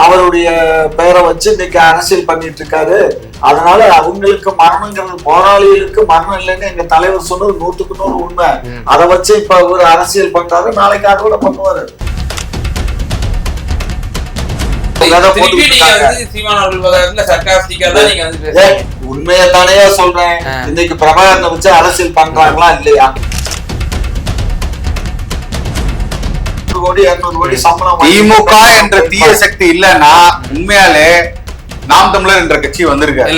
அவருடைய பெயரை வச்சு இன்னைக்கு அரசியல் பண்ணிட்டு இருக்காரு. அதனால அவங்களுக்கு மரணங்கிறது, போராளிகளுக்கு மரணம் இல்லைன்னு எங்க தலைவர் சொன்னது 100% உண்மை. அதை வச்சு இப்ப ஒரு அரசியல் பண்றாரு, நாளைக்கு அறுவடை பண்ணுவாரு. உண்மையத்தானே சொல்றேன். இன்னைக்கு பிரபாகரனை வச்சு அரசியல் பண்றாங்களா இல்லையா? 100 கோடி 200 கோடி சம்பளம். திமுக என்ற தீய சக்தி இல்லன்னா உண்மையாலே நாம் தமிழர் என்ற கட்சி வந்திருக்காரு.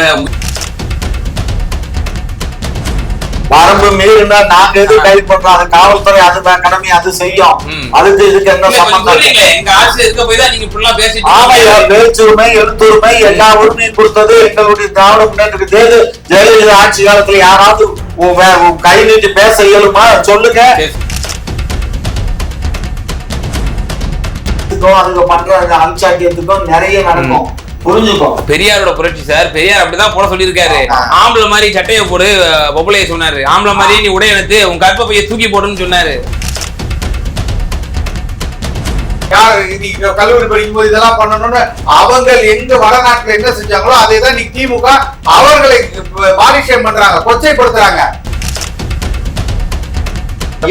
வரம்பு மீறினா நாங்க எது கைது பண்றோம், அது காவல்துறை, அது கடமை, அது செய்யும். அதுக்கு இதுக்கு என்ன சம்பந்தம்? பேச்சுரிமை, எழுத்துரிமை, எல்லா உரிமையும் கொடுத்தது எங்களுடைய திராவிட முன்னேற்ற ஜெயலலிதா ஆட்சி காலத்துல. யாராவது கை நீட்டி பேச இயலுமா சொல்லுங்க. அதுக்கு பண்ற அன்சாட்டியத்துக்கும் நிறைய நடக்கும். பெரியாரோட புரட்சி சார். பெரியார் அப்படிதான் போட சொல்லியிருக்காரு. ஆம்பளை மாதிரி சட்டையை போடு, பொம்பளைய சொன்னாரு. ஆம்பளை மாதிரி நீ உடைய எடுத்து உங்க கற்பப்பையை தூக்கி போடுன்னு சொன்னாரு. கல்லூரி படிக்கும் போது இதெல்லாம் பண்ணணும்னு அவங்க எங்க வடநாட்டுல என்ன செஞ்சாங்களோ அதேதான் நீ திமுக அவர்களை பாலிஷம் பண்றாங்க, கொச்சைப்படுத்துறாங்க.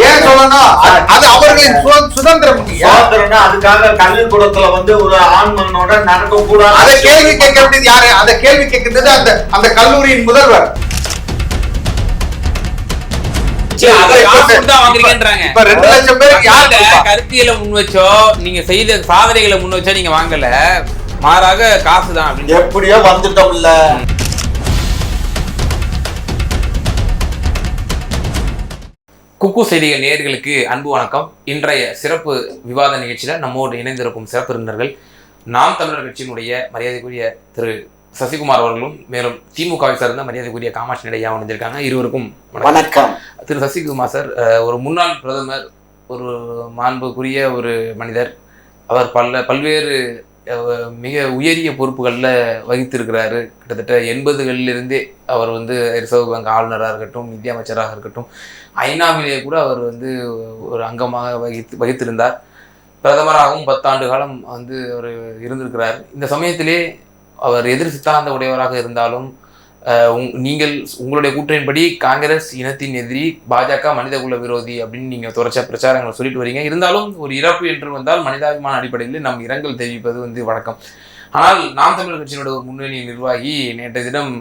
ஏன் சொல்லணும்? அது அவர்களின் சுதந்திரம். அதுக்காக கல்விக்கூடத்துல ஒரு ஆண்மனோட நடக்க கூடாது. அதை கேள்வி கேட்க வேண்டியது யாரு? அந்த கேள்வி கேட்கின்றது அந்த கல்லூரியின் முதல்வர். கருத்தியலை முன் வச்சோ, நீங்க செய்த சாதனைகளை முன் வச்சோ நீங்க வாங்கல, மாறாக காசுதான். எப்படியோ வந்துட்டோம் இல்ல. குக்கு செய்திகள் நேயர்களுக்கு அன்பு வணக்கம். இன்றைய சிறப்பு விவாத நிகழ்ச்சியில நம்மோடு இணைந்திருக்கும் சிறப்பு விருந்தினர்கள் நாம் தமிழர் கட்சியினுடைய மரியாதைக்குரிய திரு சசிகுமார் அவர்களும், மேலும் திமுகவை சார்ந்த மரியாதைக்குரிய காமாட்சி நிலையா வந்திருக்காங்க. இருவருக்கும் வணக்கம். திரு சசிகுமார் சார் ஒரு முன்னாள் பிரதமர், ஒரு மாண்புக்குரிய ஒரு மனிதர். அவர் பல்வேறு மிக உயரிய பொறுப்புகளில் வகித்திருக்கிறாரு. கிட்டத்தட்ட 80களிலிருந்தே அவர் ரிசர்வ் பேங்க் ஆளுநராக இருக்கட்டும், நிதி அமைச்சராக இருக்கட்டும், ஐநாவிலே கூட அவர் ஒரு அங்கமாக வகித்திருந்தார். பிரதமராகவும் 10 ஆண்டு காலம் அவர் இருந்திருக்கிறார். இந்த சமயத்திலே அவர் எதிர் சித்தாந்த உடையவராக இருந்தாலும் நீங்கள் உங்களுடைய கூற்றின்படி காங்கிரஸ் இனத்தின் எதிரி, பாஜக மனிதகுல விரோதி அப்படின்னு நீங்கள் தொடர்ச்சியா பிரச்சாரங்களை சொல்லிட்டு வரீங்க. இருந்தாலும் ஒரு இறப்பு என்று வந்தால் மனிதாபிமான அடிப்படையில் நம் இரங்கல் தெரிவிப்பது வழக்கம். ஆனால் நாம் தமிழர் கட்சியினோட ஒரு முன்னணி நிர்வாகி நேற்றைய தினம்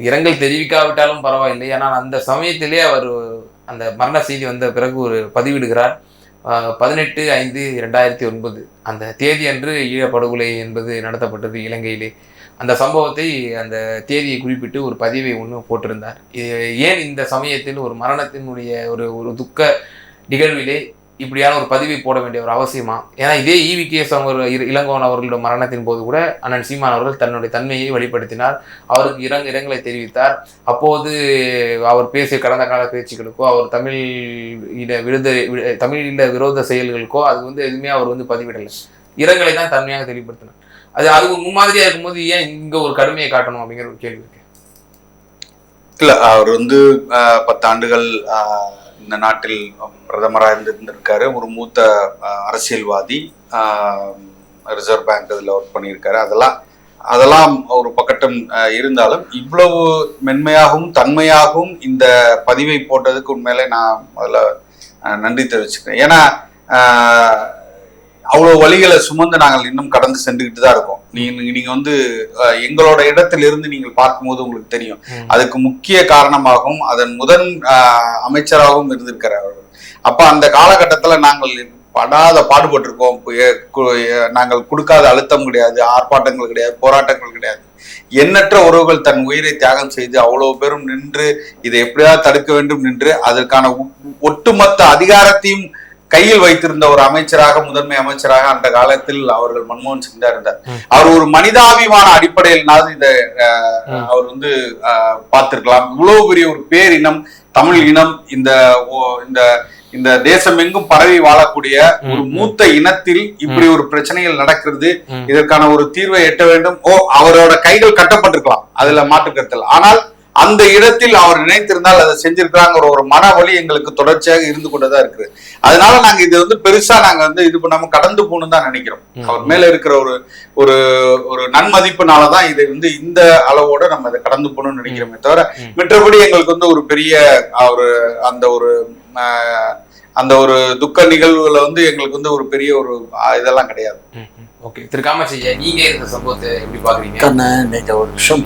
இரங்கல் தெரிவிக்காவிட்டாலும் பரவாயில்லை, ஆனால் அந்த சமயத்திலே அவர் அந்த மரண செய்தி வந்த பிறகு ஒரு பதிவிடுகிறார். 18/5/2009 அந்த தேதி அன்று ஈழப்படுகொலை என்பது நடத்தப்பட்டது இலங்கையிலே. அந்த சம்பவத்தை, அந்த தேதியை குறிப்பிட்டு ஒரு பதிவை ஒன்று போட்டிருந்தார். ஏன் இந்த சமயத்தில் ஒரு மரணத்தினுடைய ஒரு துக்க நிகழ்விலே இப்படியான ஒரு பதிவை போட வேண்டிய ஒரு அவசியமா? ஏன்னா இதே EVKS இளங்கோவன் அவர்களோட மரணத்தின் போது கூட அண்ணன் சீமான் அவர்கள் தன்னுடைய தன்மையை வெளிப்படுத்தினார். அவருக்கு இரங்கலை தெரிவித்தார். அப்போது அவர் பேசிய கடந்த கால பேச்சுக்களுக்கோ, அவர் தமிழீழ விரோத செயல்களுக்கோ அது எதுவுமே அவர் பதிவிடலை. இரங்கலை தான் தன்மையாக தெளிவுபடுத்தினார். அது முன்மாதிரியா இருக்கும்போது ஏன் இங்க ஒரு கடுமையை காட்டணும் அப்படிங்கிற ஒரு கேள்வி இருக்கு. இல்ல, அவர் 10 ஆண்டுகள் இந்த நாட்டில் பிரதமராக இருந்திருக்காரு. ஒரு மூத்த அரசியல்வாதி, ரிசர்வ் பேங்க் இதில் ஒர்க் பண்ணியிருக்காரு. அதெல்லாம் ஒரு பக்கட்டம் இருந்தாலும் இவ்வளவு மென்மையாகவும் தன்மையாகவும் இந்த பதிவை போட்டதுக்கு உண்மையிலே நான் முதல்ல நன்றி தெரிவிச்சுக்கிறேன். ஏன்னா அவ்வளோ வழிகளை சுமந்து நாங்கள் இன்னும் கடந்து சென்றுக்கிட்டு தான் இருக்கோம். நீங்க எங்களோட இடத்திலிருந்து நீங்கள் பார்க்கும்போது உங்களுக்கு தெரியும். அதுக்கு முக்கிய காரணமாகவும் அதன் முதன் அமைச்சராகவும் இருந்திருக்கிறார் அவர்கள். அப்ப அந்த காலகட்டத்துல நாங்கள் படாத பாடுபட்டிருக்கோம். நாங்கள் கொடுக்காத அழுத்தம் கிடையாது, ஆர்ப்பாட்டங்கள் கிடையாது, போராட்டங்கள் கிடையாது. எண்ணற்ற உறவுகள் தன் உயிரை தியாகம் செய்து அவ்வளவு பேரும் நின்று இதை எப்படியாவது தடுக்க வேண்டும் நின்று அதற்கான ஒட்டுமொத்த அதிகாரத்தையும் கையில் வைத்திருந்த ஒரு அமைச்சராக, முதன்மை அமைச்சராக அந்த காலத்தில் அவர்கள் மன்மோகன் சிங் தான் இருந்தார். அவர் ஒரு மனிதாபிமான அடிப்படையில் இதை அவர் பார்த்திருக்கலாம். இவ்வளவு பெரிய ஒரு பேரினம், தமிழ் இனம், இந்த தேசம் எங்கும் பரவி வாழக்கூடிய ஒரு மூத்த இனத்தில் இப்படி ஒரு பிரச்சனைகள் நடக்கிறது. இதற்கான ஒரு தீர்வை எட்ட வேண்டும். அவரோட கைகள் கட்டப்பட்டிருக்கலாம், அதுல மாற்று கருத்தில். ஆனால் அந்த இடத்தில் அவர் நினைத்திருந்தால் அதை செஞ்சிருக்காங்கிற ஒரு மன வலி எங்களுக்கு தொடர்ச்சியாக இருந்து கொண்டுதான் இருக்குது. அதனால நாங்க இது வந்து பெருசா நாங்க வந்து இது பண்ணாம கடந்து போகணும்னு தான் நினைக்கிறோம். அவர் மேல இருக்கிற ஒரு ஒரு ஒரு நன்மதிப்புனாலதான் இதை வந்து இந்த அளவோட நம்ம அதை கடந்து போகணும்னு நினைக்கிறோமே தவிர மற்றபடி எங்களுக்கு வந்து ஒரு பெரிய ஒரு அந்த ஒரு துக்க நிகழ்வுல வந்து எங்களுக்கு வந்து ஒரு பெரிய ஒரு இதெல்லாம் கிடையாது. ஓகே, திரு காமாட்சி, நீங்க இந்த சம்பவத்தை எப்படி பாக்குறீங்க? நீங்க ஒரு விஷயம்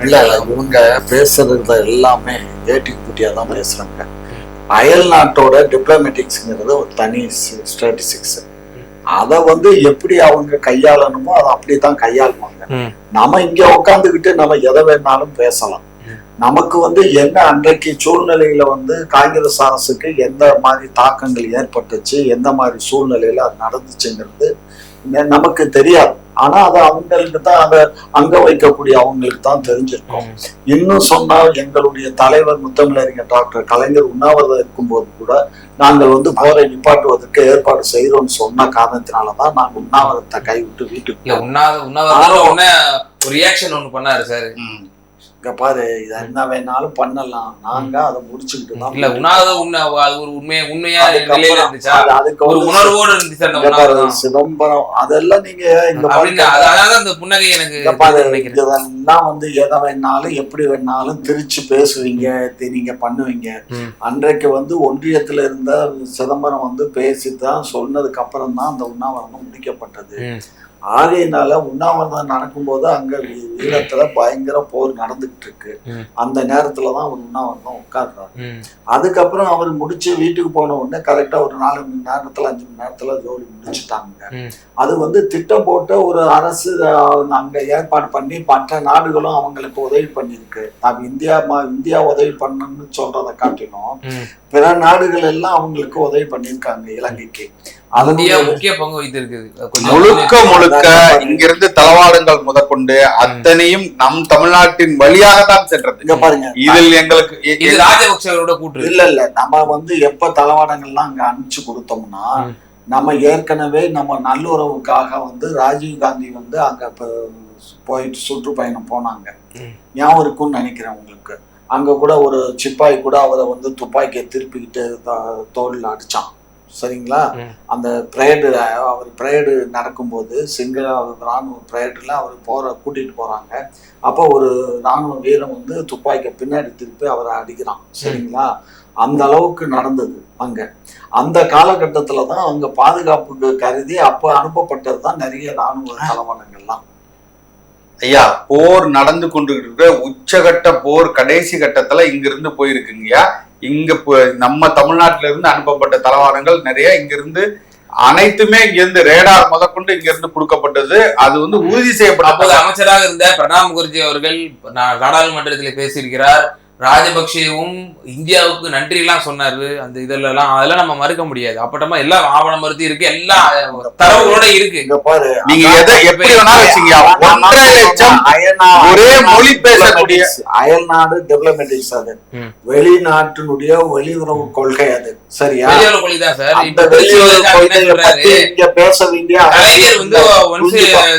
இல்ல இவங்க பேசுறது எல்லாமே ஏட்டி குட்டியா தான் பேசுறாங்க. அயல் நாட்டோட டிப்ளமேட்டிக்ஸ்ங்கிறது ஒரு தனி ஸ்ட்ராட்டஜிக்ஸ். அதை வந்து எப்படி அவங்க கையாளணுமோ அதை அப்படித்தான் கையாளுவாங்க. நம்ம இங்க உட்காந்துக்கிட்டு நம்ம எதை வேணாலும் பேசலாம். நமக்கு வந்து என்ன அன்றைக்கு சூழ்நிலையில வந்து காங்கிரஸ் அரசுக்கு எந்த மாதிரி தாக்கங்கள் ஏற்பட்டுச்சு, எந்த மாதிரி சூழ்நிலையில அது நடந்துச்சுங்கிறது நமக்கு தெரியாது. ஆனா அது அவங்களுக்கு தான், அதை அங்க வைக்கக்கூடிய அவங்களுக்கு தான் தெரிஞ்சிருக்கும். இன்னும் சொன்னால் எங்களுடைய தலைவர் முத்தமிழறிஞர் டாக்டர் கலைஞர் உண்ணாவிரதம் இருக்கும்போது கூட நாங்கள் வந்து போரை நிப்பாட்டுவதற்கு ஏற்பாடு செய்யறோம்னு சொன்ன காரணத்தினாலதான் நாங்க உண்ணாவிரதத்தை கைவிட்டு வீட்டுக்கு ஒரு ரியாக்ஷன் ஒண்ணு பண்ணாரு சார். பாரு, இத என்ன வேணாலும் பண்ணலாம், நாங்க அதை முடிச்சுக்கிட்டு தான். இல்ல உண்மையா ஒரு உணர்வோடு இருந்துச்சு சிதம்பரம். அதெல்லாம் நீங்க அந்த புன்னகை எனக்கு இதெல்லாம் வந்து எதை வேணாலும் எப்படி வேணாலும் திரிச்சு பேசுவீங்க, நீங்க பண்ணுவீங்க. அன்றைக்கு வந்து ஒன்றியத்துல இருந்த சிதம்பரம் வந்து பேசித்தான் சொன்னதுக்கு அப்புறம் தான் அந்த உண்ணாவிரதம் முடிக்கப்பட்டது. ஆகையினால உண்ணாவிரதம் நடக்கும்போது அங்க ஈழத்துல பயங்கர போர் நடந்துகிட்டு இருக்கு. அந்த நேரத்துலதான் அவர் உண்ணாவிரதம் உட்கார்றாரு. அதுக்கப்புறம் அவர் முடிச்சு வீட்டுக்கு போன உடனே கரெக்டா ஒரு 4 மணி நேரத்துல 5 மணி நேரத்துல ஜோலி முடிச்சுட்டாங்க. அது வந்து திட்டம் போட்ட ஒரு அரசு அங்க ஏற்பாடு பண்ணி மற்ற நாடுகளும் அவங்களுக்கு உதவி பண்ணிருக்கு. இந்தியா உதவி பண்ணணும்னு சொல்றதை காட்டிலும் பிற நாடுகள் எல்லாம் அவங்களுக்கு உதவி பண்ணிருக்காங்க இலங்கைக்கு. முக்கிய பங்கு வைத்திருக்குது. முழுக்க இங்கிருந்து தளவாடங்கள் முதற்கொண்டு அத்தனையும் நம் தமிழ்நாட்டின் வழியாகத்தான் சென்றது. இங்க பாருங்க, இதில் எங்களுக்கு ராஜபக்சேவரோட கூற்று இல்ல நம்ம வந்து எப்ப தளவாடங்கள்லாம் அங்க அனுப்பிச்சு கொடுத்தோம்னா, நம்ம ஏற்கனவே நம்ம நல்லுறவுக்காக வந்து ராஜீவ் காந்தி வந்து அங்க போயிட்டு சுற்றுப்பயணம் போனாங்க. ஞாபகம் இருக்கும்னு நினைக்கிறேன் உங்களுக்கு. அங்க கூட ஒரு சிப்பாய் கூட அவரை வந்து துப்பாக்கியை திருப்பிக்கிட்டு தோல்ல அடிச்சான். சரிங்களா? அந்த அவர் பிரேடு நடக்கும்போது சிங்கள ராணுவ பிரேடுல அவர் கூட்டிட்டு போறாங்க. அப்போ ஒரு ராணுவ வீரன் வந்து துப்பாக்கியை பின்னாடி திருப்பி அவரை அடிக்கிறான். சரிங்களா? அந்த அளவுக்கு நடந்தது அங்க. அந்த காலகட்டத்துலதான் அங்க பாதுகாப்புக்கு கருதி அப்ப அனுப்பப்பட்டது தான் நிறைய ராணுவ தளவாடங்கள்லாம். ஐயா, போர் நடந்து கொண்டு இருக்கிற உச்சகட்ட போர் கடைசி கட்டத்துல இங்கிருந்து போயிருக்குங்கய்யா. இங்க நம்ம தமிழ்நாட்டில இருந்து அனுப்பப்பட்ட தளவாடங்கள் நிறைய இங்கிருந்து அனைத்துமே இங்கிருந்து ரேடார் முதற்கொண்டு இங்க இருந்து கொடுக்கப்பட்டது. அது வந்து உறுதி செய்யப்பட்ட அமைச்சராக இருந்த பிரணாப் முகர்ஜி அவர்கள் நாடாளுமன்றத்தில் பேசியிருக்கிறார். ராஜபக்சேவும் இந்தியாவுக்கு நன்றி எல்லாம் சொன்னாரு. அந்த இதெல்லாம் அதெல்லாம் நம்ம மறுக்க முடியாது. அப்பட்டமா எல்லாம் ஆவணம் மறுத்து இருக்கு, எல்லா தரவுகளோட இருக்கு. நீங்க எதை எப்படி வேணா வச்சுங்க. 1.5 லட்சம் ஒரே மொழி பேசக்கூடிய அயல்நாடு டெவலப்மெண்ட், அது வெளிநாட்டினுடைய வெளியுறவு கொள்கை. அது சரியா? வெளியுறவு கொள்கை தான் சார். இங்க பேச வேண்டிய கலைஞர் வந்து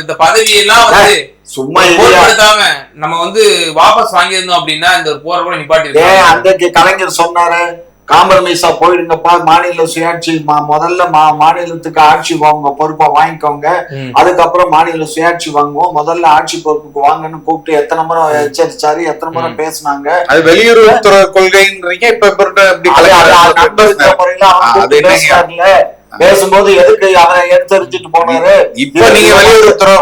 இந்த பதவியெல்லாம் வந்து சும்மா நம்ம வந்து வாபஸ் வாங்கியிருந்தோம் அப்படின்னா இந்த ஒரு போரை கூட நிப்பாட்டி. அன்றைக்கு கலைஞர் சொன்னாரு, காம்ப்ரமைஸா போயிடுங்கப்பா, மாநில சுயாட்சி முதல்ல மாநிலத்துக்கு ஆட்சி வாங்க பொறுப்பா வாங்கிக்கோங்க, அதுக்கப்புறம் மாநில சுயாட்சி வாங்குவோம், முதல்ல ஆட்சி பொறுப்புக்கு வாங்கன்னு கூப்பிட்டு எத்தனை முறை எச்சரிச்சாரு, எத்தனை முறை பேசினாங்க. அது வெளியுறவுத்துறை கொள்கைன்றீங்க. முறையில பேசும்போது எதுக்கு அவரை எடுத்துட்டு போனாரு? இப்ப நீங்க வெளியுறவுத்துறை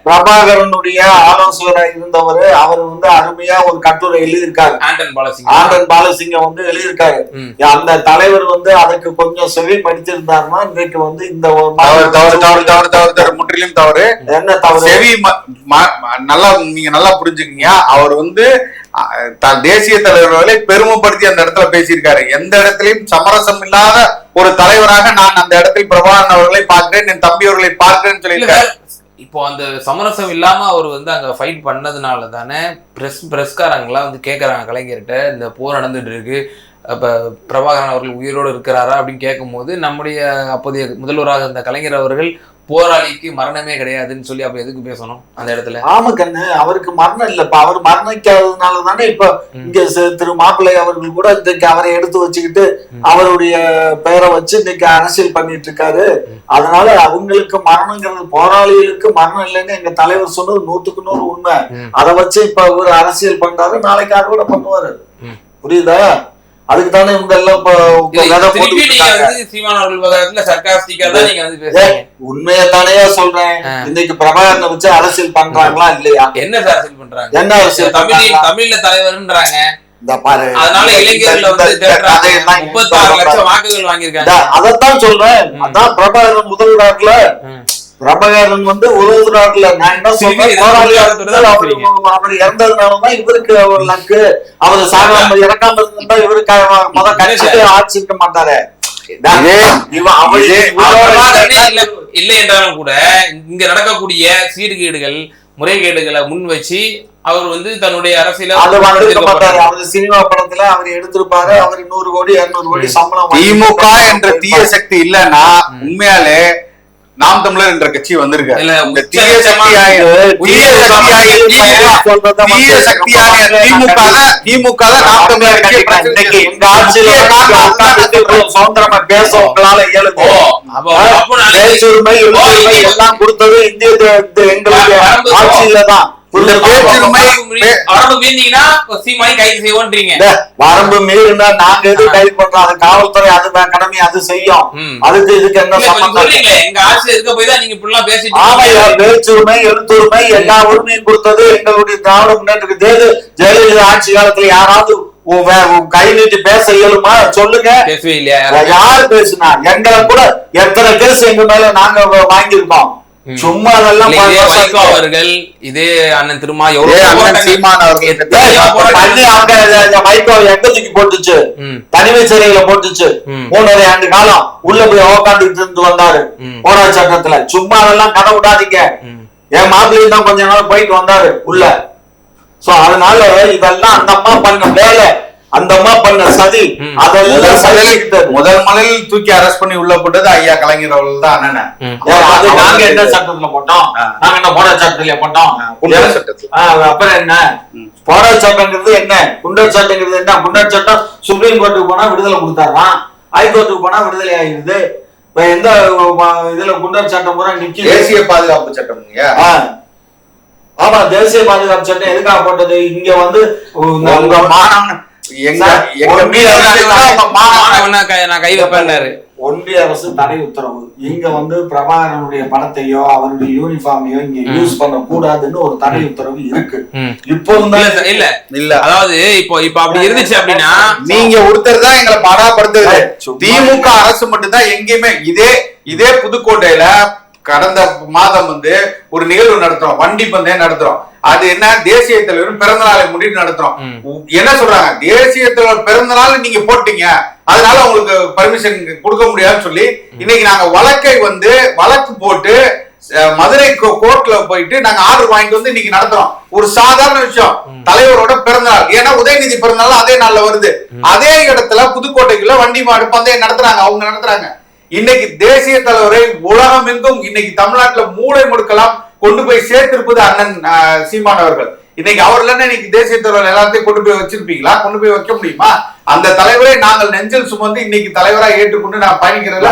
பிரபாகரனுடைய ஆலோசகராக இருந்தவர். அவர் வந்து அருமையா ஒரு கட்டுரை எழுதியிருக்காரு. ஆண்டன் பாலசிங்க வந்து எழுதியிருக்காரு. அந்த தலைவர் வந்து அதுக்கு கொஞ்சம் செவி படிச்சிருந்தாருன்னா இன்றைக்கு வந்து இந்த முற்றிலும் தவறு. என்ன தவறு? செவி நல்லா நீங்க நல்லா புரிஞ்சுக்கீங்க. அவர் வந்து தேசிய தலைவர்களை பெருமைப்படுத்தி அந்த இடத்துல பேசியிருக்காரு. எந்த இடத்திலையும் சமரசம் இல்லாத ஒரு தலைவராக நான் அந்த இடத்தில் பிரபாகரன் அவர்களை பார்க்கிறேன், என் தம்பி அவர்களை பார்க்கிறேன்னு சொல்லியிருக்காரு. இப்போ அந்த சமரசம் இல்லாம அவர் வந்து அங்க ஃபைட் பண்ணதுனால தானே பிரஸ்காரங்களாம் வந்து கேட்கறாங்க கலைஞர்கிட்ட, இந்த போர் நடந்துட்டு இருக்கு, அப்ப பிரபாகரன் அவர்கள் உயிரோடு இருக்கிறாரா அப்படின்னு கேட்கும்போது நம்முடைய அப்போதைய முதல்வராக இருந்த கலைஞர் அவர்கள் போராளிக்கு மரணமே கிடையாதுன்னு சொல்லி அப்ப எதுக்கு பேசணும் அந்த இடத்துல? ஆமா கண்ணு, அவருக்கு மரணம் இல்லப்பா. அவர் மரணிக்காததுனால தானே இப்ப இங்க திரு மாப்பிள்ளை அவர்கள் கூட இன்னைக்கு அவரை எடுத்து வச்சுக்கிட்டு அவருடைய பெயரை வச்சு இன்னைக்கு அரசியல் பண்ணிட்டு இருக்காரு. அதனால அவங்களுக்கு மரணங்கிறது, போராளிகளுக்கு மரணம் இல்லைன்னு எங்க தலைவர் சொன்னது 100% உண்மை. அதை வச்சு இப்ப ஒரு அரசியல் பண்றாரு, நாளைக்கு அறுவடை பண்ணுவாரு. புரியுதா? அதுக்கு தானே இவங்க எல்லாம் உண்மையத்தானே சொல்றேன். இன்னைக்கு பிரபாகரனை வச்சு அரசியல் பண்றாங்களா இல்லையா? என்ன அரசியல் பண்றாங்க? என்ன அரசியல்? தமிழ்ல தலைவர்ன்றாங்க. அதனால இளைஞர்கள் வந்து 36 லட்சம் வாக்குகள் வாங்கியிருக்காங்க. அதைத்தான் சொல்றேன். அதான் பிரபாகரன் முதல்வராகல, பிரபாகரன் வந்து உதவுறாருல. நான் என்ன சொல்றேன், அவர் இறந்ததுனாலதான் இவருக்கு ஒரு லக்கு. அவர் சாகாம இறக்காம இருந்தா இவருக்கு முத கட்சிக்கு ஆட்சி இருக்க மாட்டாரு. இல்லை என்றாலும் கூட இங்க நடக்கக்கூடிய சீர்கேடுகள், முறைகேடுகளை முன் வச்சு அவர் வந்து தன்னுடைய அரசியல அது வந்திருக்க மாட்டாரு. அவரு சினிமா படத்துல அவர் எடுத்திருப்பாரு. அவரு 100 கோடி 200 கோடி சம்பளம். திமுக என்ற தீய சக்தி இல்லன்னா உண்மையாலே நாம் தமிழர் என்ற கட்சி வந்திருக்காரு. திமுக நாம் தமிழர் கட்சி எங்க ஆட்சியில சுதந்திரமா பேச உங்களால இயலுது. பேச்சுரிமை எல்லாம் கொடுத்தது இந்திய எங்களுடைய ஆட்சியில தான். வரம்பு மீறினா நாங்க எது கைது பண்றோம்? அது காவல்துறை, அது கடமை, அது செய்யும். அதுக்கு இதுக்கு என்ன சம்பந்தம்? பேச்சுரிமை, எழுத்துரிமை எல்லா உரிமையும் கொடுத்தது எங்களுடைய திராவிட முன்னேற்ற ஜெயலலிதா ஆட்சி காலத்துல யாராவது கை நீட்டி பேச இயலுமா? சொல்லுங்க. யாரு பேசுனா? எங்களை கூட எத்தனை கேஸ் எங்க மேல நாங்க வாங்கியிருக்கோம். சும்மா அதெல்லாம் அவர்கள் இதே அண்ணன் திருமா மைக்கோ எங்கத்துக்கு போட்டுச்சு, தனிமை சிறையில போட்டுச்சு. 3.5 ஆண்டு காலம் உள்ள போய் உக்காந்துட்டு இருந்து வந்தாரு போராட்ட சட்டத்துல. சும்மா அதெல்லாம் கதை விடாதீங்க. என் மாப்பிள்ளையும் தான் கொஞ்ச நாள் போயிட்டு வந்தாரு உள்ள. சோ அதனால இதெல்லாம் அந்த அம்மா பண்ண வேலை, அந்த அம்மா பண்ண சதி. அதெல்லாம் முதல் மலையில் தூக்கி அரெஸ்ட் பண்ணி உள்ள போட்டது ஐயா கலைஞர் அவர்கள் தான். அது நாங்க என்ன சட்டத்துல போட்டோம்? நாங்க என்ன போராட்ட சட்டத்துல போட்டோம்? அப்புறம் என்ன போராட்ட சட்டங்கிறது என்ன? குண்டர் சட்டங்கிறது என்ன? குண்டர் சட்டம் சுப்ரீம் கோர்ட்டுக்கு போனா விடுதலை கொடுத்தாராம், ஹைகோர்ட்டுக்கு போனா விடுதலை ஆகிடுது. இப்ப எந்த இதுல குண்டர் சட்டம் பூரா நிக்க? தேசிய பாதுகாப்பு சட்டம். ஆமா, தேசிய பாதுகாப்பு சட்டம் எதுக்காக போட்டது? இங்க வந்து ஒன்றிய அரசு தடை உத்தரவு. இங்க வந்து பிரபாகரனுடைய படத்தையோ அவருடைய யூனிஃபார்மையோ இங்க யூஸ் பண்ண கூடாதுன்னு ஒரு தடை உத்தரவு இருக்கு. இப்போ இல்ல அதாவது இப்போ அப்படி இருந்துச்சு அப்படின்னா நீங்க ஒருத்தர் தான் எங்களை பாடாப்படுத்துது. திமுக அரசு மட்டும்தான் எங்கேயுமே இதே புதுக்கோட்டையில கடந்த மாதம் வந்து ஒரு நிகழ்வு நடத்துறோம், வண்டி பந்தயம் நடத்துறோம். அது என்ன, தேசிய தலைவரும் பிறந்த நாளை முன்னிட்டு நடத்துறோம். என்ன சொல்றாங்க, தேசிய தலைவர் பிறந்த நாள் நீங்க போட்டீங்க, அதனால உங்களுக்கு பர்மிஷன் கொடுக்க முடியாதுன்னு சொல்லி இன்னைக்கு நாங்க வழக்கு போட்டு மதுரை கோர்ட்ல போயிட்டு நாங்க ஆர்டர் வாங்கிட்டு வந்து இன்னைக்கு நடத்துறோம். ஒரு சாதாரண விஷயம், தலைவரோட பிறந்த நாள். ஏன்னா உதயநிதி பிறந்த நாள் அதே நாள்ல வருது. அதே இடத்துல புதுக்கோட்டைக்குள்ள வண்டி மாடு பந்தயம் நடத்துறாங்க, அவங்க நடத்துறாங்க. இன்னைக்கு தேசிய தலைவரை உலகம் எங்கும் இன்னைக்கு தமிழ்நாட்டுல மூளை முடுக்கலாம் கொண்டு போய் சேர்த்திருப்பது அண்ணன் சீமான் அவர்கள். இன்னைக்கு அவர்கள் இன்னைக்கு தேசிய தலைவர் எல்லாத்தையும் கொண்டு போய் வச்சிருப்பீங்களா? கொண்டு போய் வைக்க முடியுமா? அந்த தலைவரை நாங்கள் நெஞ்சில் சுமந்து இன்னைக்கு தலைவராக ஏற்றுக்கொண்டு நான் பயணிக்கிறதுல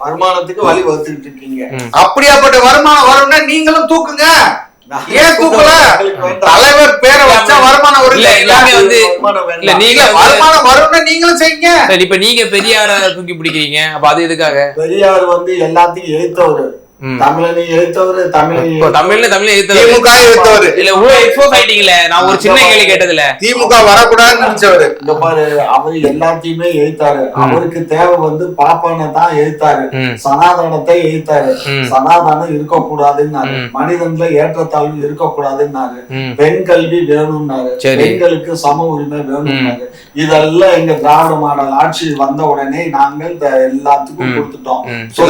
வருமானத்துக்கு வழி வகுத்துட்டு இருக்கீங்க. அப்படியாப்பட்ட வருமானம் வரும்னா நீங்களும் தூக்குங்க. ஏன் தூக்கல? தலைவர் பேரை வச்சா வருமானம் வரும். எல்லாமே வந்து நீங்க வருமானம் வரும்னா நீங்களும் செய்யுங்க. இப்ப நீங்க பெரியார தூக்கி பிடிக்கிறீங்க, அப்ப அது எதுக்காக? பெரியார் வந்து எல்லாத்தையும் எழுத்தவரு, தமிழனை எழுத்தவரு, தமிழ்ல திமுக எழுத்தவரு. நான் ஒரு சின்ன கேள்வி கேட்டதுல திமுக வரக்கூடாதுன்னு நினைச்சவரு. இங்க பாரு, அவரு எல்லாத்தையுமே எழுத்தாரு. அவருக்கு தேவை வந்து பாப்பான தான் எழுத்தாரு, சனாதனத்தை எழுத்தாரு. சனாதனம் இருக்கக்கூடாதுன்னாரு, மனிதன்ல ஏற்றத்தாழ்வு இருக்கக்கூடாதுன்னாரு, பெண் கல்வி வேணும்னாரு, பெண்களுக்கு சம உரிமை வேணும்னாரு. இதெல்லாம் எங்க திராவிட மாடல் ஆட்சி வந்த உடனே நாங்கள் எல்லாத்துக்கும் கொடுத்துட்டோம்.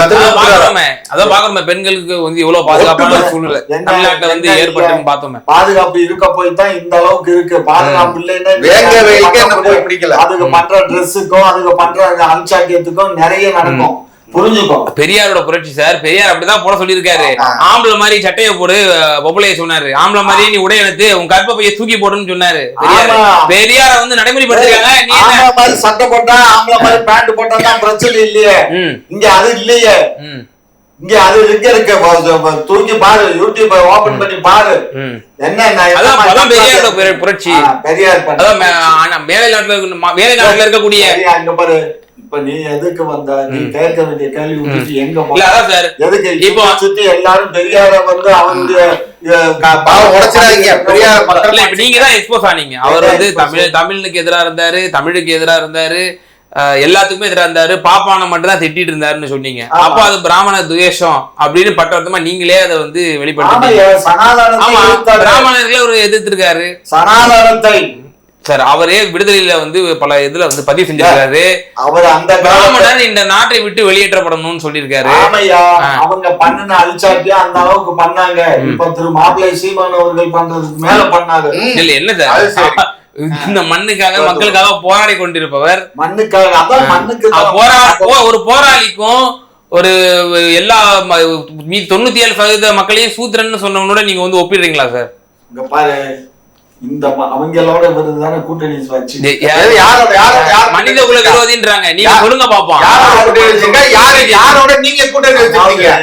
அதான் பாக்குறோம். பெண்களுக்கு வந்து எவ்வளவு பாதுகாப்பான சூழ்நிலை தமிழ்நாட்டுல வந்து ஏற்பட்டுன்னு பார்த்தோமே. பாதுகாப்பு இருக்க போய் தான் இந்த அளவுக்கு இருக்கு. பாதுகாப்பு இல்லைன்னா பிடிக்கல. அதுக்கு பண்ற ட்ரெஸ்ஸுக்கும் அதுக்கு பண்ற அல்சாக்கியத்துக்கும் நிறைய நடக்கும். புரிஞ்சுக்கும். பெரியாரோட புரட்சி சார். பெரியார் அப்படிதான் போட சொல்லியிருக்காரு. ஆம்பளை மாதிரி சட்டையை போடு பொம்பளைய சொன்னாரு. ஆம்பளை மாதிரி நீ உடை எடுத்து உன் கற்ப பைய தூக்கி போடுன்னு சொன்னாரு. பெரியார வந்து நடைமுறைப்படுத்திருக்காங்க. சட்டை போட்டா ஆம்பளை மாதிரி பேண்ட் போட்டா தான் பிரச்சனை இல்லையே. இங்க அது இல்லையே. இங்க அது இருக்கு. தூக்கி பாரு, யூடியூப் ஓபன் பண்ணி பாரு. என்ன பெரியாரோட புரட்சி. பெரியார் மேலை நாட்டுல இருக்கக்கூடிய இங்க பாரு. இப்ப நீ எதுக்கு வந்த? நீ கேட்க வேண்டிய கேள்வி விட்டுட்டு எங்க போற? எதுக்கு இப்போ சுத்தி எல்லாரும் பெரியார வந்து அவங்க நீங்க தான் எக்ஸ்போஸ் ஆனீங்க. அவர் வந்து தமிழுக்கு எதிராக இருந்தாரு, தமிழுக்கு எதிராக இருந்தாரு, எல்லாத்துக்குமே எதிராக இருந்தாரு. பாப்பான மட்டும் தான் திட்டிட்டு இருந்தாருன்னு சொன்னீங்க. அப்போ அது பிராமண துவேஷம் அப்படின்னு பட்டவர்த்தமா நீங்களே அதை வந்து வெளிப்படுத்தீங்க. பிராமணர்களே ஒரு எதிர்த்திருக்காரு சனாதனத்தை சார். அவரே விடுதலையில வந்து பல இதுல வந்து பதிவு செஞ்சிருக்காரு. அவர் அந்த பிராமணர் இந்த நாட்டை விட்டு வெளியேற்றப்படணும்னு சொல்லியிருக்காரு. அவங்க பண்ணின அழிச்சாட்டியா அந்த அளவுக்கு பண்ணாங்க. இப்ப திரு மாப்பிள்ளை சீமான் அவர்கள் பண்றதுக்கு மேல பண்ணாங்க. இல்ல என்ன சார், இந்த மண்ணுக்காக மக்களுக்காக போராடி கொண்டிருப்பவர், மண்ணுக்காக அதான் மண்ணுக்கு ஒரு போராளிக்கும் ஒரு எல்லா 97% மக்களையும் சூத்திரன்னு சொன்னவனோட நீங்க வந்து ஒப்பிடுறீங்களா சார்? இங்க பாரு, இந்த அவங்களோட விருதுதானே கூட்டணி வச்சு மனித குல விரோதின்றாங்க. நீங்க சொல்லுங்க பாப்போம். யாரோட நீங்க கூட்டணி வச்சிருக்கீங்க?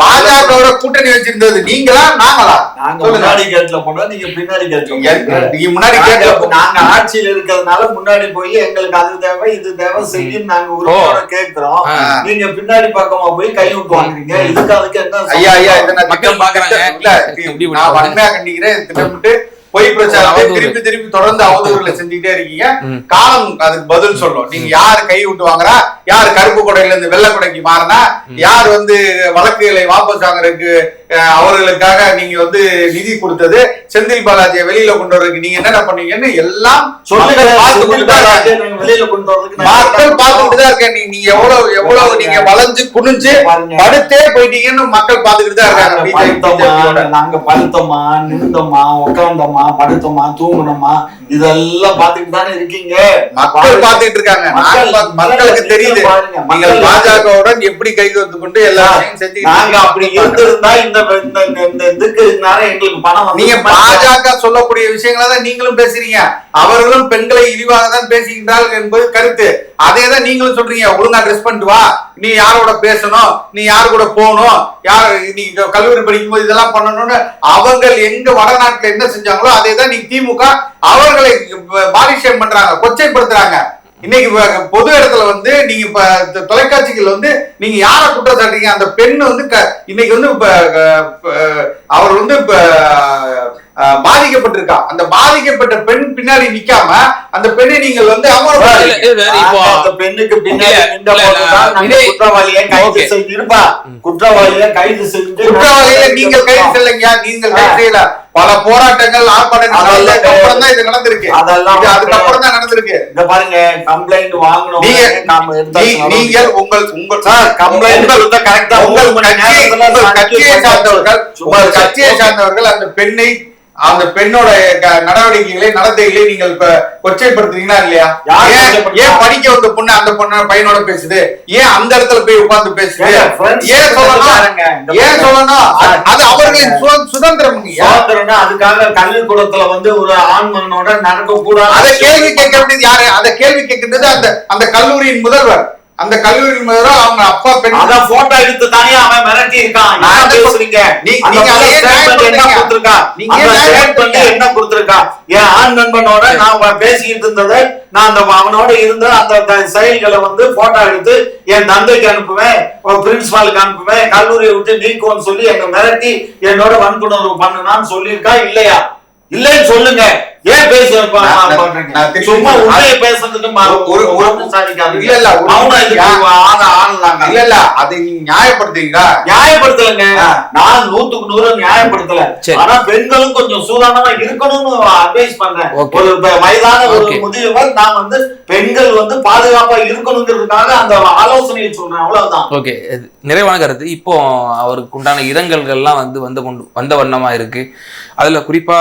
பாஜகவோட கூட்டணி வச்சிருந்தது நீங்களா நாங்களா? நாங்க முன்னாடி கேட்ல போனா நீங்க பின்னாடி கேட்ல. நீங்க முன்னாடி கேட்ல நாங்க ஆட்சியில் இருக்கிறதுனால முன்னாடி போய் எங்களுக்கு அது தேவை இது தேவை செய்யும் நாங்க உறுதியோட கேட்கிறோம். நீங்க பின்னாடி பக்கமா போய் கை விட்டு வாங்குறீங்க. இதுக்கு அதுக்கு என்ன? ஐயா மக்கள் பாக்குறாங்க. நான் வன்மையா கண்டிக்கிறேன். திட்டமிட்டு பொய் பிரச்சாரத்தை திருப்பி தொடர்ந்து அவதூறுகளை செஞ்சுட்டே இருக்கீங்க. காலம் அதுக்கு பதில் சொல்லும். நீங்க யாரு கை விட்டு வாங்குறா, யாரு கருப்பு கொடையில இருந்து வெள்ளை கொடைக்கு மாறினா, யார் வந்து வழக்குகளை வாபஸ் வாங்குறதுக்கு அவர்களுக்காக நீங்க வந்து நிதி கொடுத்தது, செந்தில் பாலாஜியை வெளியில கொண்டு வரதுக்கு நீங்க என்னென்ன பண்ணீங்கன்னு எல்லாம் மக்கள் பார்த்துட்டு தான் இருக்காங்க. நீங்க எவ்வளவு நீங்க வளைஞ்சு குனிஞ்சு படுத்தே போயிட்டீங்கன்னு மக்கள் பார்த்துக்கிட்டு தான் இருக்காங்க. நாங்க படுத்தோமா, நின்றோமா, உட்கார்ந்தோமா, படுத்தோமா, தூங்கணுமா, இதெல்லாம் பார்த்துட்டு தானே இருக்கீங்க. மக்கள் பார்த்துட்டு இருக்காங்க. மக்களுக்கு தெரியுது நீங்கள் பாஜகவுடன் எப்படி கைகோர்த்து கொண்டு எல்லாத்தையும் செஞ்சு. நாங்க அப்படி இருந்திருந்தா இதுக்கு எங்களுக்கு பணம். நீங்க பாஜக சொல்லக்கூடிய விஷயங்களை தான் நீங்களும் பேசுறீங்க. அவர்களும் பெண்களை இழிவாக தான் பேசுகின்றார்கள் என்பது கருத்து. அதே தான் நீங்களும் சொல்றீங்க. ஒழுங்கா ட்ரெஸ் பண்ணிட்டு வா, நீ யாரோட பேசணும், நீ யாரு கூட போகணும், யார் நீ கல்லூரி படிக்கும் போது இதெல்லாம் பண்ணணும்னு அவங்க எங்க வடநாட்டுல என்ன செஞ்சாங்களோ அதே தான் நீ திமுக அவர்களை பாலிஷம் பண்றாங்க, கொச்சைப்படுத்துறாங்க. இன்னைக்கு பொது இடத்துல வந்து நீங்க இப்ப தொலைக்காட்சிகள் வந்து நீங்க யார குற்றம் சாட்டுறீங்க? அந்த பெண் வந்து இன்னைக்கு வந்து அவர் வந்து இப்ப பாதிக்கப்பட்டிருக்கா. அந்த பாதிக்கப்பட்ட பெண் பின்னாடி நிக்காம அந்த பெண்ணை நீங்கள் வந்து பெண்ணுக்கு பின்னாடி குற்றவாளியை கைது செய்திருப்பா. குற்றவாளியை கைது செஞ்சு குற்றவாளியை நீங்கள் கைது செய்யலைங்க. நீங்கள் கைது செய்யல. பல போராட்டங்கள் ஆர்ப்பாட்டங்கள் அப்புறம் தான் இது நடந்திருக்கு. அதெல்லாம் அதுக்கப்புறம் தான் நடந்திருக்கு. இந்த பாருங்க, கம்ப்ளைண்ட் வாங்கணும். நீங்கள் உங்கள் சார் கம்ப்ளைண்ட் கரெக்டா உங்கள் கட்சியை சார்ந்தவர்கள் அந்த பெண்ணோட நடவடிக்கைகளை நடத்தைகளை நீங்கள் இப்ப கொச்சைப்படுத்துறீங்களா இல்லையா? ஏன் படிக்க வந்த பொண்ணு அந்த பொண்ணு பையனோட பேசுது? ஏன் அந்த இடத்துல போய் உட்கார்ந்து பேசுது? ஏன் சொல்லணும்? அது அவர்களின் சுதந்திரம். அதுக்காக கல்விக்கூடத்துல வந்து ஒரு ஆண்மகனோட நடக்க கூடாது. அதை கேள்வி கேட்க வேண்டியது யாரு? அதை கேள்வி கேட்கின்றது அந்த கல்லூரியின் முதல்வர். அந்த கல்லூரியின் முதல்வர் அவங்க அப்பா பெண் அத போட்டோ எடுத்து தானே அவன் மிரட்டி இருக்கான். நான் பேசுறீங்க என்ன கொடுத்திருக்கா? என் ஆண் நண்பனோட நான் பேசிக்கிட்டு இருந்ததை நான் அவனோட இருந்த அந்த செயல்களை வந்து போட்டோ எடுத்து என் தந்தைக்கு அனுப்புவேன், பிரின்சிபாலுக்கு அனுப்புவேன், கல்லூரியை விட்டு நீக்குவோன்னு சொல்லி என்னை மிரட்டி என்னோட வன்புணர்வு பண்ணுனான்னு சொல்லியிருக்கா இல்லையா? இல்லைன்னு சொல்லுங்க. ஏன் பேசுறப்ப நான் திருப்பி சும்மா உண்மையை பேசுறதுக்கு இல்ல அதை நீங்க நியாயப்படுத்துறீங்களா? நியாயப்படுத்தலங்க, நான் 100க்கு 100 நியாயப்படுத்தல. ஆனா பெண்களும் கொஞ்சம் சூதானமா இருக்கணும்னு அட்வைஸ் பண்றேன். ஒரு வயதான ஒரு முதியவர் நான் வந்து பெண்கள் வந்து பாதுகாப்பா இருக்கணுங்கிறதுக்காக அந்த ஆலோசனையை சொல்றேன், அவ்வளவுதான். ஓகே, நிறைவான கருத்து. இப்போ அவருக்கு உண்டான இரங்கல்கள்லாம் வந்த வண்ணமா இருக்கு. அதுல குறிப்பா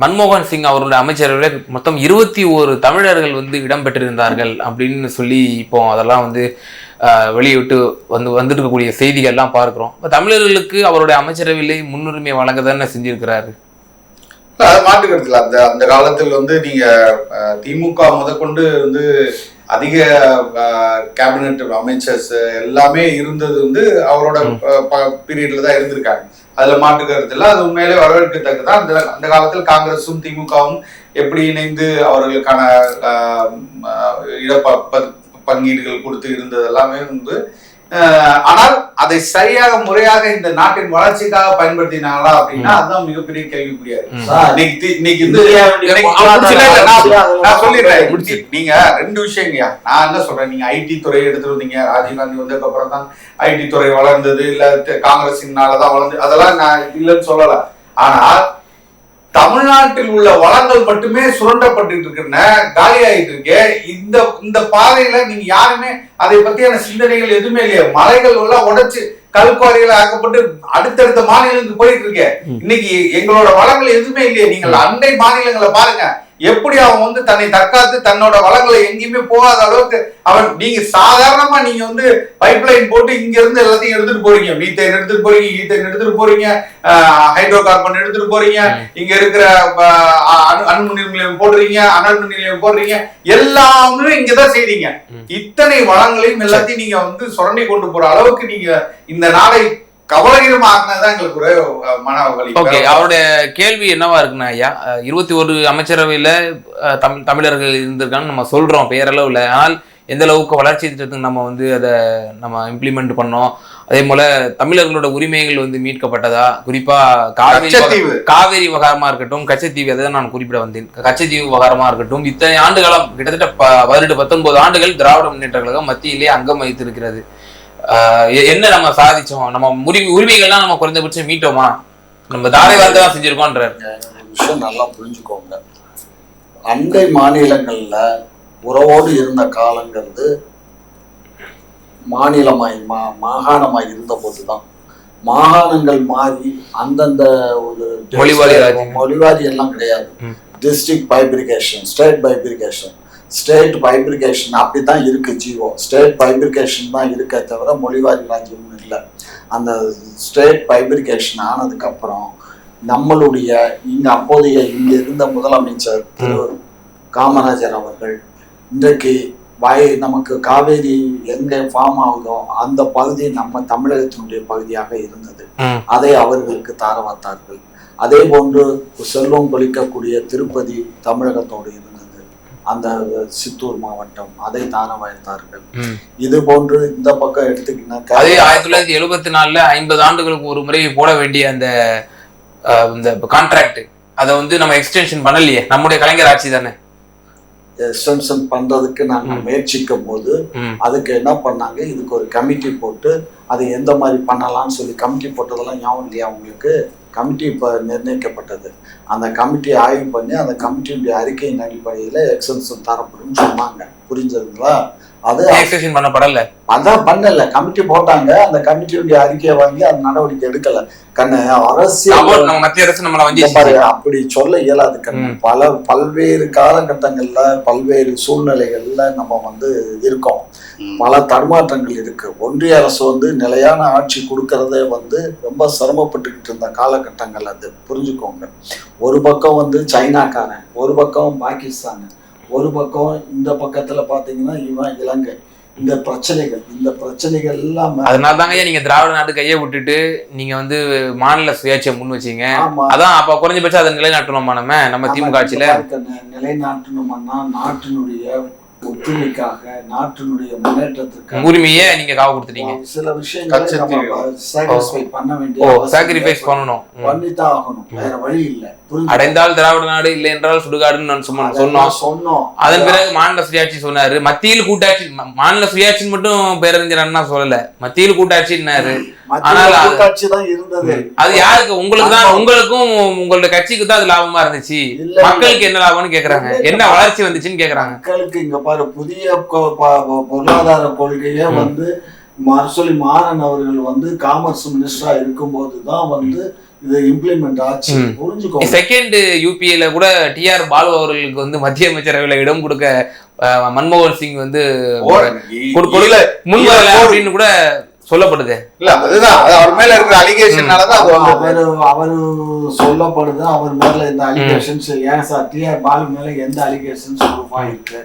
மன்மோகன் சிங் அவருடைய அமைச்சரவையில் மொத்தம் 21 தமிழர்கள் வந்து இடம்பெற்றிருந்தார்கள் அப்படின்னு சொல்லி இப்போ அதெல்லாம் வந்து வெளியிட்டு வந்துட்டு இருக்கக்கூடிய செய்திகள்லாம் பார்க்கிறோம். இப்போ தமிழர்களுக்கு அவருடைய அமைச்சரவையிலே முன்னுரிமை வழங்க தானே செஞ்சிருக்கிறாரு. அது மாட்டுக்கிறதுல அந்த காலத்தில் வந்து நீங்க திமுக முதற்கொண்டு வந்து அதிக கேபினெட் அமைச்சர்ஸ் எல்லாமே இருந்தது வந்து அவரோட பீரியட்ல தான் இருந்திருக்காங்க. அதுல மாட்டுக்கிறது இல்லை, அது உண்மையிலே வரவேற்கத்தக்கதான். அந்த காலத்தில் காங்கிரஸும் திமுகவும் எப்படி இணைந்து அவர்களுக்கான பங்கீடுகள் கொடுத்து இருந்தது எல்லாமே வந்து. ஆனால் அதை சரியாக முறையாக இந்த நாட்டின் வளர்ச்சிக்காக பயன்படுத்தினாங்களா அப்படின்னா அதுதான் மிகப்பெரிய கேள்விக்குறியா இருக்கு. நான் சொல்லிடுறேன், நீங்க 2 விஷயங்கயா. நான் என்ன சொல்றேன், நீங்க ஐடி துறை எடுத்துட்டு வந்தீங்க, ராஜீவ்காந்தி வந்ததுக்கு அப்புறம் தான் ஐடி துறை வளர்ந்தது, இல்ல காங்கிரஸினாலதான் வளர்ந்து, அதெல்லாம் நான் இல்லைன்னு சொல்லல. ஆனால் தமிழ்நாட்டில் உள்ள வளங்கள் மட்டுமே சுரண்டப்பட்டு இருக்கிற காலி ஆயிட்டு இருக்கு. இந்த பாதையில நீங்க யாருமே அதை பத்தியான சிந்தனைகள் எதுவுமே இல்லையா? மலைகள் எல்லாம் உடைச்சு கல்குவாரிகள் ஆக்கப்பட்டு அடுத்தடுத்த மாநிலங்களுக்கு போயிட்டு இருக்கு. இன்னைக்கு எங்களோட வளங்கள் எதுவுமே இல்லையே. நீங்கள் அண்டை மாநிலங்களை பாருங்க, எப்படி அவன் வந்து தன்னை தற்காத்து தன்னோட வளங்களை எங்கேயுமே போகாத அளவுக்கு அவன். நீங்க சாதாரணமா நீங்க வந்து பைப்லைன் போட்டு இங்க இருந்து எல்லாத்தையும் எடுத்துட்டு போறீங்க, மீத்தேன் எடுத்துட்டு போறீங்க, ஈத்தேன் எடுத்துட்டு போறீங்க, ஹைட்ரோ கார்பன் எடுத்துட்டு போறீங்க, இங்க இருக்கிற அணுமின் நிலையம் போடுறீங்க, அனல் மின் நிலையம் போடுறீங்க, எல்லாமே இங்கதான் செய்றீங்க. இத்தனை வளங்களையும் எல்லாத்தையும் நீங்க வந்து சுரண்டி கொண்டு போற அளவுக்கு நீங்க இந்த நாடை கவலைகரமாக்குனதுதான் எங்களுக்கு ஒரு மனவலி. ஓகே, அவருடைய கேள்வி என்னவா இருக்குன்னா, ஐயா 21 அமைச்சரவையில தமிழர்கள் இருந்திருக்கான்னு நம்ம சொல்றோம் பேரளவுல. ஆனால் எந்த அளவுக்கு வளர்ச்சி திட்டத்துக்கு நம்ம வந்து அதை நம்ம இம்ப்ளிமெண்ட் பண்ணோம், அதே போல தமிழர்களோட உரிமைகள் வந்து மீட்கப்பட்டதா, குறிப்பா காவேரி விவகாரமா இருக்கட்டும், கச்சத்தீவு, அதை நான் குறிப்பிட வந்தேன். கச்சத்தீவு விவகாரமா இருக்கட்டும், இத்தனை ஆண்டுகாலம் கிட்டத்தட்ட 18-19 ஆண்டுகள் திராவிட முன்னேற்ற கழகம் மத்தியிலே அங்கம் வைத்திருக்கிறது. என்ன நம்ம சாதிச்சோம், நம்ம உரிமைகள்லாம் நம்ம குறைந்தபட்சம் மீட்டோமா, நம்ம தாரை வார்த்தை தான் செஞ்சிருக்கோன்ற விஷயம் நல்லா புரிஞ்சுக்கோங்க. அண்டை மாநிலங்கள்ல உறவோடு இருந்த காலங்கிறது மாநிலமாய் மாகாணமாய் இருந்த போதுதான். மாகாணங்கள் மாறி அந்தந்த ஒரு மொழிவாரி எல்லாம் கிடையாது. District bifurcation, state bifurcation, state bifurcation அப்படித்தான் இருக்கு. ஜிஓ ஸ்டேட் பைப்ரிகேஷன் தான் இருக்கே தவிர மொழிவாரி ராஜ்யம் இல்லை. அந்த ஸ்டேட் பைப்ரிகேஷன் ஆனதுக்கு அப்புறம் நம்மளுடைய அப்போதைய இங்க இருந்த முதலமைச்சர் திரு காமராஜர் அவர்கள் இன்றைக்கு நமக்கு காவேரி எங்க ஃபார்ம் ஆகுதோ அந்த பகுதி நம்ம தமிழகத்தினுடைய பகுதியாக இருந்தது. அதை அவர்களுக்கு தாரவாத்தார்கள். அதே போன்று செல்வம் கொளிக்கக்கூடிய திருப்பதி தமிழகத்தோடு இருந்தது. அந்த சித்தூர் மாவட்டம் அதை தார வைத்தார்கள். இது போன்று இந்த பக்கம் எடுத்துக்கிட்டா 1974 50 ஆண்டுகளுக்கு ஒரு முறை போட வேண்டிய அந்த கான்ட்ராக்ட் அதை வந்து நம்ம எக்ஸ்டென்ஷன் பண்ணலையே. நம்முடைய கலைஞர் ஆட்சி தானே எக்ஸ்டென்ஷன் பண்றதுக்கு நாங்க முயற்சிக்கும் போது அதுக்கு என்ன பண்ணாங்க, இதுக்கு ஒரு கமிட்டி போட்டு அதை எந்த மாதிரி பண்ணலாம்னு சொல்லி கமிட்டி போட்டதெல்லாம் ஞாபகம் இல்லையா உங்களுக்கு? கமிட்டி இப்போ நிர்ணயிக்கப்பட்டது. அந்த கமிட்டி ஆய்வு பண்ணி அந்த கமிட்டியுடைய அறிக்கையின் அடிப்படையில் எக்ஸ்டென்ஷன் தரப்படும் சொன்னாங்க. புரிஞ்சதுங்களா? அது எக்ஸ்டென்ஷன் பண்ணப்படல, அதான் பண்ணல. கமிட்டி போட்டாங்க, அந்த கமிட்டியுடைய அறிக்கையை வாங்கி அந்த நடவடிக்கை எடுக்கல. கண்ணு அரசியல் மத்திய அரசு நம்மள அப்படி சொல்ல இயலாது கண்ணு. பல்வேறு காலகட்டங்கள்ல பல்வேறு சூழ்நிலைகள்ல நம்ம வந்து இருக்கோம். பல தடுமாற்றங்கள் இருக்கு. ஒன்றிய அரசு வந்து நிலையான ஆட்சி கொடுக்கறதே வந்து ரொம்ப சிரமப்பட்டுக்கிட்டு இருந்த காலகட்டங்கள் அது. புரிஞ்சுக்கோங்க. ஒரு பக்கம் வந்து சைனாக்காரன், ஒரு பக்கம் பாகிஸ்தான், ஒரு பக்கம் இந்த பக்கத்துல பாத்தீங்கன்னா இவன் இலங்கை. இந்த பிரச்சனைகள் எல்லாம் அதனாலதாங்க நீங்க திராவிட நாட்டு கையை விட்டுட்டு நீங்க வந்து மாநில சுயாட்சியை முன் வச்சீங்க. அதான் அப்ப குறைஞ்சபட்சம் அதை நிலைநாட்டணுமா நம்ம திமுக ஆட்சியில? நிலைநாட்டணும்னா நாட்டினுடைய ஒற்றுமைக்காக, நாட்டினுடைய முன்னேற்றத்துக்காக உரிமையை நீங்க காவு கொடுத்துட்டீங்க. சில விஷயங்களை சாக்ரிஃபைஸ் பண்ண வேண்டிய சாக்ரிஃபைஸ் பண்ணணும், பண்ணித்தான் ஆகணும். வேற வழி இல்லை. அடைந்தால் திராவிட நாடு, இல்லை என்றால் சுடுகாடுன்னு நான் சொன்னோம். அதன் பிறகு மாநில சுயாட்சி சொன்னாரு. மத்தியில் கூட்டாட்சி, மாநில சுயாட்சின்னு மட்டும் பேரறிஞர் அண்ணா சொல்லல, மத்தியில் கூட்டாட்சின்னாரு. ஆனால் அது யாருக்கு? உங்களுக்கு தான், உங்களுக்கும் உங்களோட கட்சிக்கு தான் அது லாபமா இருந்துச்சு. மக்களுக்கு என்ன லாபம்னு கேக்குறாங்க, என்ன வளர்ச்சி வந்துச்சுன்னு கேக்குறாங்க. மக்களுக்கு இங்க பாரு, புதிய பொருளாதார கொள்கையை வந்து மருசொலி மாறன் அவர்கள் வந்து காமர்ஸ் மினிஸ்டரா இருக்கும் போதுதான் இது இம்ப்ளிமெண்ட் ஆச்சு. புரிஞ்சுக்கோ. செகண்ட் யூபிஏல கூட டிஆர் பாலு அவர்களுக்கு வந்து மத்திய அமைச்சரவையில இடம் கொடுக்க மன்மோகன் சிங் வந்து முன்வரல அப்படின்னு கூட சொல்லப்படுது. இல்ல அதுதான் அவர் மேல இருக்கிற அலிகேஷனாலதான் அவரு சொல்லப்படுது. அவர் மேல இந்த அலிகேஷன்ஸ் ஏன் சார் டிஆர் பாலு மேல எந்த அலிகேஷன்ஸ் இருக்கு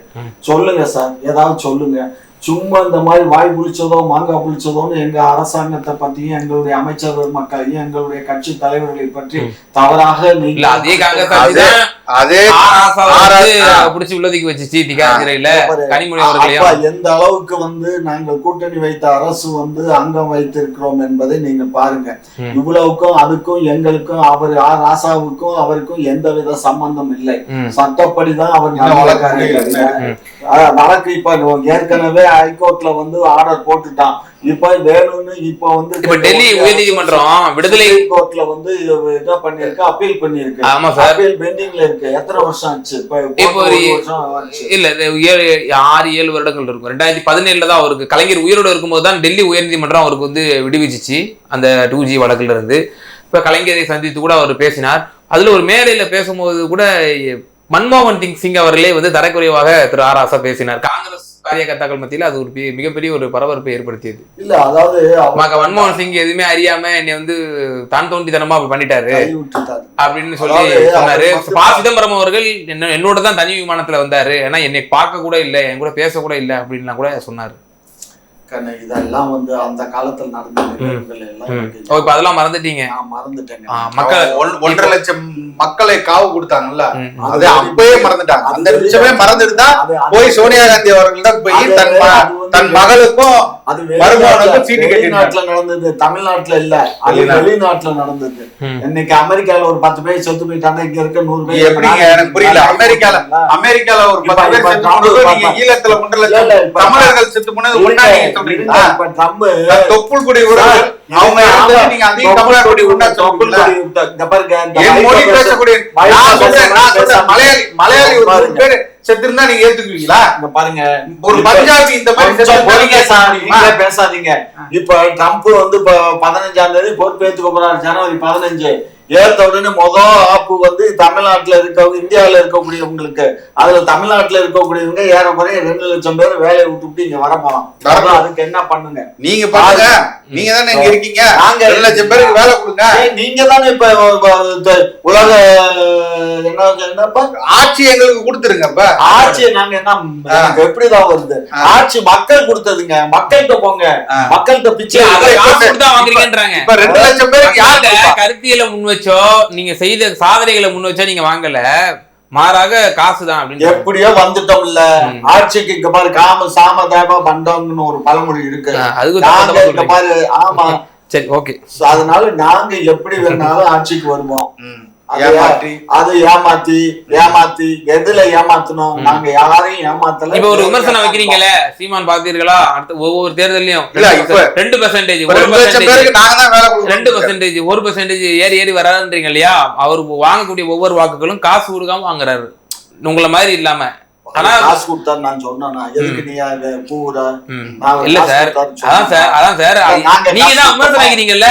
சொல்லுங்க சார், ஏதாவது சொல்லுங்க. சும்மா இந்த மாதிரி வாய் புளிச்சதோ மாங்காய் புளிச்சதோன்னு எங்க அரசாங்கத்தை பத்தியும் எங்களுடைய அமைச்சர்கள் மக்களையும் எங்களுடைய கட்சி தலைவர்களை பற்றி தவறாக எந்த அளவுக்கு நாங்கள் கூட்டணி வைத்த அரசு அங்கம் வைத்திருக்கிறோம் என்பதை நீங்க பாருங்க. இவ்வளவுக்கும் அதுக்கும் எங்களுக்கும் அவர் ராசாவுக்கும் அவருக்கும் எந்தவித சம்பந்தம் இல்லை. சட்டப்படிதான் அவர் வழக்கு இப்ப ஏற்கனவே ஹைகோர்ட்ல ஆர்டர் போட்டுட்டான். இப்ப வேணும்னு இப்ப டெல்லி உயர்நீதிமன்றம் விடுதலை கோர்ட்ல என்ன பண்ணிருக்கு, அப்பீல் பண்ணிருக்கு. ஆமா சார், அப்பீல் பெண்டிங்ல இருக்கு. எத்தனை வருஷம் ஆச்சு? இல்ல 6-7 வருடங்கள் இருக்கும். 2017 தான் அவருக்கு கலைஞர் உயிரோடு இருக்கும்போது தான் டெல்லி உயர்நீதிமன்றம் அவருக்கு விடுவிச்சிச்சு அந்த 2G வழக்குல இருந்து. இப்ப கலைஞரை சந்தித்து கூட அவர் பேசினார். அதுல ஒரு மேடையில பேசும்போது கூட மன்மோகன் சிங் அவர்களே தரக்குறைவாக திரு ஆர் ராசா பேசினார். காங்கிரஸ் காரியகர்த்தாக்கள் மத்தியில அது ஒரு மிகப்பெரிய ஒரு பரபரப்பை ஏற்படுத்தியது. இல்ல அதாவது மன்மோகன் சிங் எதுவுமே அறியாம என்னை தான் தோண்டித்தனமா பண்ணிட்டாரு அப்படின்னு சொல்லி சொன்னாரு. ப. சிதம்பரம் அவர்கள் என்னோட தான் தனி விமானத்துல வந்தாரு, ஏன்னா என்னை பார்க்க கூட இல்லை, என் கூட பேச கூட இல்லை அப்படின்லாம் கூட சொன்னாரு. இதெல்லாம் அந்த காலத்துல நடந்த நிகழ்வுகள் எல்லாம் இப்ப அதெல்லாம் மறந்துட்டீங்க? மறந்துட்டேங்க. மக்கள் 1.5 லட்சம் மக்களை காவு கொடுத்தாங்கல்ல, அது அப்பயே மறந்துட்டாங்க. அந்த நிமிஷமே மறந்துட்டு போய் சோனியா காந்தி அவர்கள் தான் போய் தன் மகளுக்கும் மருமகனுக்கும் சீட்டு வெளிநாட்டுல நடந்தது, தமிழ்நாட்டுல இல்ல, அது வெளிநாட்டுல நடந்தது. இன்னைக்கு அமெரிக்கால ஒரு 10 பேர் செத்து போயிட்டாங்க, இங்க இருக்க 100 பேர் எப்படிங்க? எனக்கு புரியல. அமெரிக்கால ஒரு 10 பேர் செத்து போனது, நீங்க ஈழத்துல 1.5 லட்சம் தமிழர்கள் செத்து போனது ஒண்ணா நீங்க சொல்றீங்களா? தொப்புள் குடி உறவுகள் அவங்க நீங்க அந்த தமிழ்நாடு ஒண்ணா சொல்றீங்களா? இந்த பாருங்க, என் மொழி பேசக்கூடிய மலையாளி ஒரு பேர் செத்துருந்தா நீங்க ஏத்துக்குவீங்களா? இங்க பாருங்க, ஒரு பஞ்சாபி இந்த மாதிரி பேசாதீங்க. இப்ப ட்ரம்ப் இப்ப 15ஆம் தேதி பொறுப்பேற்றுக்க போறாரு, ஜனவரி 15. ஏற்ற உடனே ஆப்பு தமிழ்நாட்டுல இருக்கவங்க, இந்தியாவில இருக்கக்கூடியவங்களுக்கு, அதுல தமிழ்நாட்டுல இருக்கக்கூடியவங்க ஏறக்குறைய 2 லட்சம் பேர் வேலையை விட்டுவிட்டு இங்க வர போலாம். அதுக்கு என்ன பண்ணுங்க? நீங்க பாருங்க, நீங்க தானே இங்க இருக்கீங்க, நாங்க 2 லட்சம் பேருக்கு வேலை கொடுங்க. நீங்க தானே இப்ப உலக என்னப்ப ஆட்சி எங்களுக்கு கொடுத்துருங்க. இப்ப ஆட்சியை நாங்க என்ன எப்படிதான் வருது? ஆட்சி மக்கள் கொடுத்ததுங்க. மக்கள்கிட்ட போங்க, மக்கள்கிட்ட பிச்சை வாங்குறீங்கன்றாங்க. இப்ப 2 லட்சம் பேருக்கு யாரு கருத்தியலை முன் வச்சோ, நீங்க செய்த சாதனைகளை முன் வச்சோ நீங்க வாங்கல, மாறாக காசுதான் அப்படின்னு எப்படியோ வந்துட்டோம். இல்ல ஆட்சிக்கு இங்க பாரு, காம சாம தேவ பண்டம்னு ஒரு பழமொழி இருக்கு. அதுக்கு பாரு. ஆமா, சரி, ஓகே. அதனால நாங்க எப்படி வேணாலும் ஆட்சிக்கு வருவோம். அது ஏமாத்தி எதுல ஏமாத்தணும்? நாங்க யாரையும் ஏமாத்தல. இப்ப ஒரு விமர்சனம் வைக்கிறீங்களே சீமான், பாத்தீர்களா? அடுத்த ஒவ்வொரு தேர்தலையும் 2% 1% ஏறி வராதுன்றீங்க இல்லையா? அவரு வாங்கக்கூடிய ஒவ்வொரு வாக்குகளும் காசு கொடுக்காம வாங்குறாரு, உங்களை மாதிரி இல்லாம. ஆனா காசு கொடுத்தா நான் சொன்னா எதுக்கு நீ பூரா இல்ல சார், அதான் சார் நீங்க தான் விமர்சனம் வைக்கிறீங்கல்ல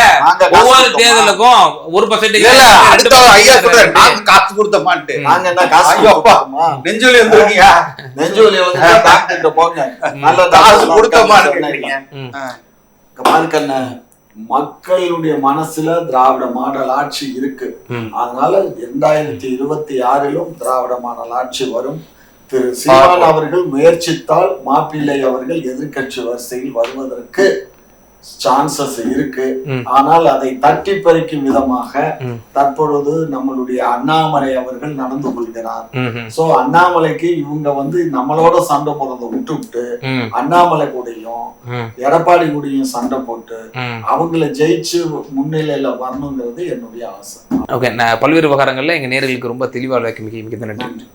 ஒவ்வொரு தேர்தலுக்கும் 1% காசு கொடுத்த மாட்டேன். நாங்க என்ன காசு நெஞ்சுவலி வந்துருக்கீங்க, நெஞ்சுவலி டாக்டர் போங்க, நல்ல காசு கொடுத்த மாட்டேங்க. மக்களுடைய மனசுல திராவிட மாடல் ஆட்சி இருக்கு. அதனால 2026 திராவிட மாடல் ஆட்சி வரும். திரு சீமான் அவர்கள் முயற்சித்தால் மாப்பிள்ளை அவர்கள் எதிர்கட்சி வரிசையில் வருவதற்கு சான்சஸ் இருக்கு. ம். ஆனால் அதை தட்டி பறிக்கும் விதமாக ம். தற்பொழுது நம்மளுடைய அண்ணாமலை அவர்கள் நடந்து கொள்கிறார். ம். சோ அண்ணாமலைக்கு இவங்க நம்மளோட சண்டை போறதை விட்டு ம். அண்ணாமலை கூடயும் ம். எடப்பாடி கூடயும் சண்டை போட்டு ம். அவங்கள ஜெயிச்சு முன்னிலையில வரணுங்கிறது என்னுடைய ஆசை. ஓகே, நான் பல்வேறு விவகாரங்கள்ல எங்க நேயர்களுக்கு ரொம்ப தெளிவாக மிக மிக நன்றி. நன்றி.